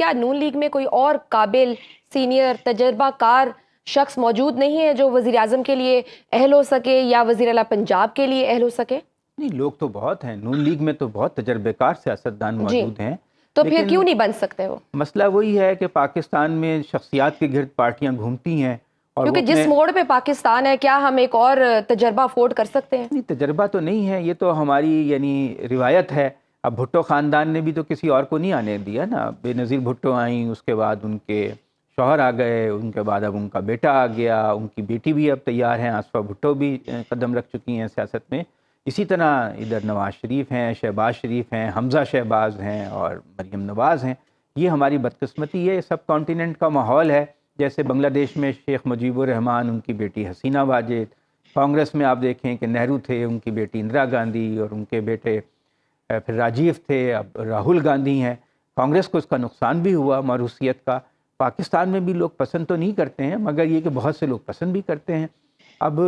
کیا نون لیگ میں کوئی اور قابل سینئر تجربہ کار شخص موجود نہیں ہے جو وزیر اعظم کے لیے اہل ہو سکے یا وزیر اعلیٰ پنجاب کے لیے اہل ہو سکے؟ نہیں، لوگ تو بہت ہیں، نون لیگ میں تو بہت تجربے کار سیاستدان موجود ہیں، تو پھر کیوں نہیں بن سکتے وہ؟ مسئلہ وہی ہے کہ پاکستان میں شخصیات کے گرد پارٹیاں گھومتی ہیں، اور کیونکہ جس موڑ پہ پاکستان ہے، کیا ہم ایک اور تجربہ افورڈ کر سکتے ہیں؟ نہیں، تجربہ تو نہیں ہے، یہ تو ہماری روایت ہے۔ اب بھٹو خاندان نے بھی تو کسی اور کو نہیں آنے دیا نا، بے نظیر بھٹو آئیں، اس کے بعد ان کے شوہر آ گئے، ان کے بعد اب ان کا بیٹا آ گیا، ان کی بیٹی بھی اب تیار ہیں، آصفہ بھٹو بھی قدم رکھ چکی ہیں سیاست میں۔ اسی طرح ادھر نواز شریف ہیں، شہباز شریف ہیں، حمزہ شہباز ہیں اور مریم نواز ہیں۔ یہ ہماری بدقسمتی ہے، سب کانٹیننٹ کا ماحول ہے۔ جیسے بنگلہ دیش میں شیخ مجیب الرحمان، ان کی بیٹی حسینہ واجد، کانگریس میں آپ دیکھیں کہ نہرو تھے، ان کی بیٹی اندرا گاندھی، اور ان کے بیٹے پھر راجیو تھے، اب راہل گاندھی ہیں۔ کانگریس کو اس کا نقصان بھی ہوا موروثیت کا۔ پاکستان میں بھی لوگ پسند تو نہیں کرتے ہیں، مگر یہ کہ بہت سے لوگ پسند بھی کرتے ہیں۔ اب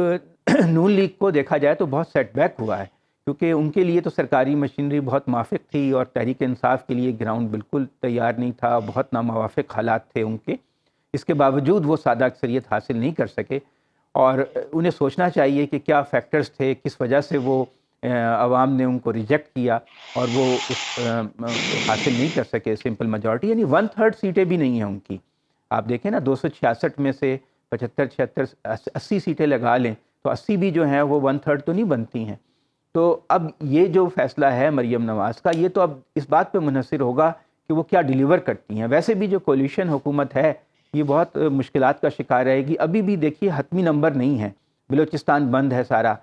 نون لیگ کو دیکھا جائے تو بہت سیٹ بیک ہوا ہے، کیونکہ ان کے لیے تو سرکاری مشینری بہت موافق تھی، اور تحریک انصاف کے لیے گراؤنڈ بالکل تیار نہیں تھا، بہت ناموافق حالات تھے ان کے۔ اس کے باوجود وہ سادہ اکثریت حاصل نہیں کر سکے، اور انہیں سوچنا چاہیے کہ کیا فیکٹرز تھے، کس وجہ سے وہ عوام نے ان کو ریجیکٹ کیا اور وہ حاصل نہیں کر سکے سمپل میجورٹی، یعنی 1/3 سیٹیں بھی نہیں ہیں ان کی۔ آپ دیکھیں نا، 266 میں سے 75 76 80 سیٹیں لگا لیں تو 80 بھی جو ہیں وہ 1/3 تو نہیں بنتی ہیں۔ تو اب یہ جو فیصلہ ہے مریم نواز کا، یہ تو اب اس بات پہ منحصر ہوگا کہ وہ کیا ڈیلیور کرتی ہیں۔ ویسے بھی جو کولیشن حکومت ہے یہ بہت مشکلات کا شکار رہے گی۔ ابھی بھی دیکھیے حتمی نمبر نہیں ہے، بلوچستان بند ہے سارا،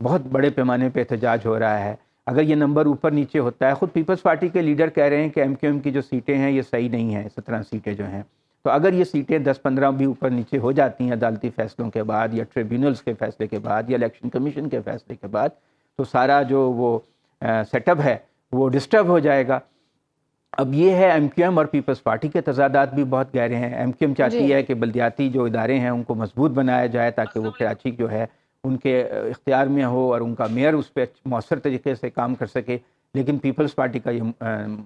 بہت بڑے پیمانے پہ احتجاج ہو رہا ہے۔ اگر یہ نمبر اوپر نیچے ہوتا ہے، خود پیپلز پارٹی کے لیڈر کہہ رہے ہیں کہ ایم کیو ایم کی جو سیٹیں ہیں یہ صحیح نہیں ہیں، 17 سیٹیں جو ہیں، تو اگر یہ سیٹیں 10-15 بھی اوپر نیچے ہو جاتی ہیں عدالتی فیصلوں کے بعد، یا ٹریبیونلز کے فیصلے کے بعد، یا الیکشن کمیشن کے فیصلے کے بعد، تو سارا جو وہ سیٹ اپ ہے وہ ڈسٹرب ہو جائے گا۔ اب یہ ہے ایم کیو ایم اور پیپلز پارٹی کے تضادات بھی بہت گہرے ہیں۔ ایم کیو ایم چاہتی ہے کہ بلدیاتی جو ادارے ہیں ان کو مضبوط بنایا جائے تاکہ وہ کراچی جو ہے ان کے اختیار میں ہو اور ان کا میئر اس پہ مؤثر طریقے سے کام کر سکے، لیکن پیپلز پارٹی کا یہ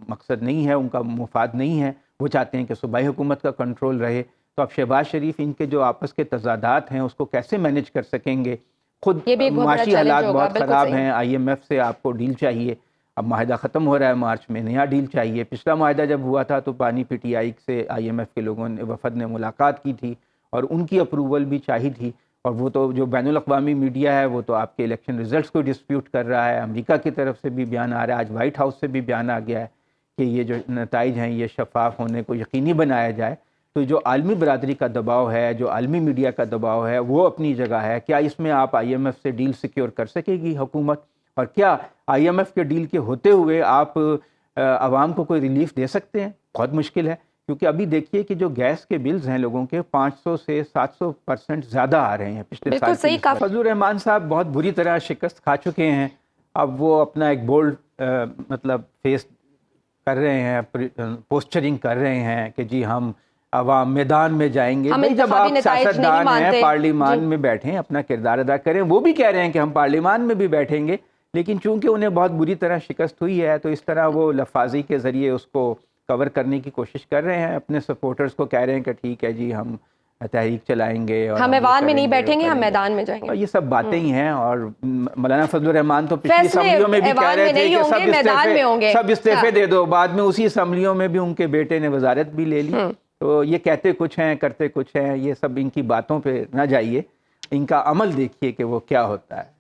مقصد نہیں ہے، ان کا مفاد نہیں ہے۔ وہ چاہتے ہیں کہ صوبائی حکومت کا کنٹرول رہے۔ تو اب شہباز شریف ان کے جو آپس کے تضادات ہیں اس کو کیسے مینیج کر سکیں گے؟ خود معاشی حالات بہت خراب ہیں، آئی ایم ایف سے آپ کو ڈیل چاہیے، اب معاہدہ ختم ہو رہا ہے مارچ میں، نیا ڈیل چاہیے۔ پچھلا معاہدہ جب ہوا تھا تو پانی پی ٹی آئی سے آئی ایم ایف کے لوگوں نے، وفد نے ملاقات کی تھی اور ان کی اپروول بھی چاہی تھی، اور وہ تو جو بین الاقوامی میڈیا ہے وہ تو آپ کے الیکشن ریزلٹس کو ڈسپیوٹ کر رہا ہے۔ امریکہ کی طرف سے بھی بیان آ رہا ہے، آج وائٹ ہاؤس سے بھی بیان آ گیا ہے کہ یہ جو نتائج ہیں یہ شفاف ہونے کو یقینی بنایا جائے۔ تو جو عالمی برادری کا دباؤ ہے، جو عالمی میڈیا کا دباؤ ہے، وہ اپنی جگہ ہے۔ کیا اس میں آپ آئی ایم ایف سے ڈیل سیکیور کر سکے گی حکومت؟ اور کیا آئی ایم ایف کے ڈیل کے ہوتے ہوئے آپ عوام کو کوئی ریلیف دے سکتے ہیں؟ بہت مشکل ہے، کیونکہ ابھی دیکھیے کہ جو گیس کے بلز ہیں لوگوں کے 500 سے 700% زیادہ آ رہے ہیں پچھلے سال سے۔ فضل الرحمان صاحب بہت بری طرح شکست کھا چکے ہیں، اب وہ اپنا ایک بولڈ مطلب فیس کر رہے ہیں، پوسچرنگ کر رہے ہیں کہ جی ہم عوام میدان میں جائیں گے۔ جب آپ سیاستدان ہیں، پارلیمان میں بیٹھیں، اپنا کردار ادا کریں۔ وہ بھی کہہ رہے ہیں کہ ہم پارلیمان میں بھی بیٹھیں گے، لیکن چونکہ انہیں بہت بری طرح شکست ہوئی ہے تو اس طرح وہ لفاظی کے ذریعے اس کو کور کرنے کی کوشش کر رہے ہیں، اپنے سپورٹرز کو کہہ رہے ہیں کہ ٹھیک ہے جی ہم تحریک چلائیں گے، اور ہم ایوان میں نہیں بیٹھیں گے، ہم میدان میں جائیں گے۔ یہ سب باتیں ہی ہیں، اور مولانا فضل الرحمان تو پچھلی اسمبلیوں میں بھی کہہ رہے تھے کہ سب استعفے دے دو، بعد میں اسی اسمبلیوں میں بھی ان کے بیٹے نے وزارت بھی لے لی۔ تو یہ کہتے کچھ ہیں کرتے کچھ ہیں، یہ سب ان کی باتوں پہ نہ جائیے، ان کا عمل دیکھیے کہ وہ کیا ہوتا ہے۔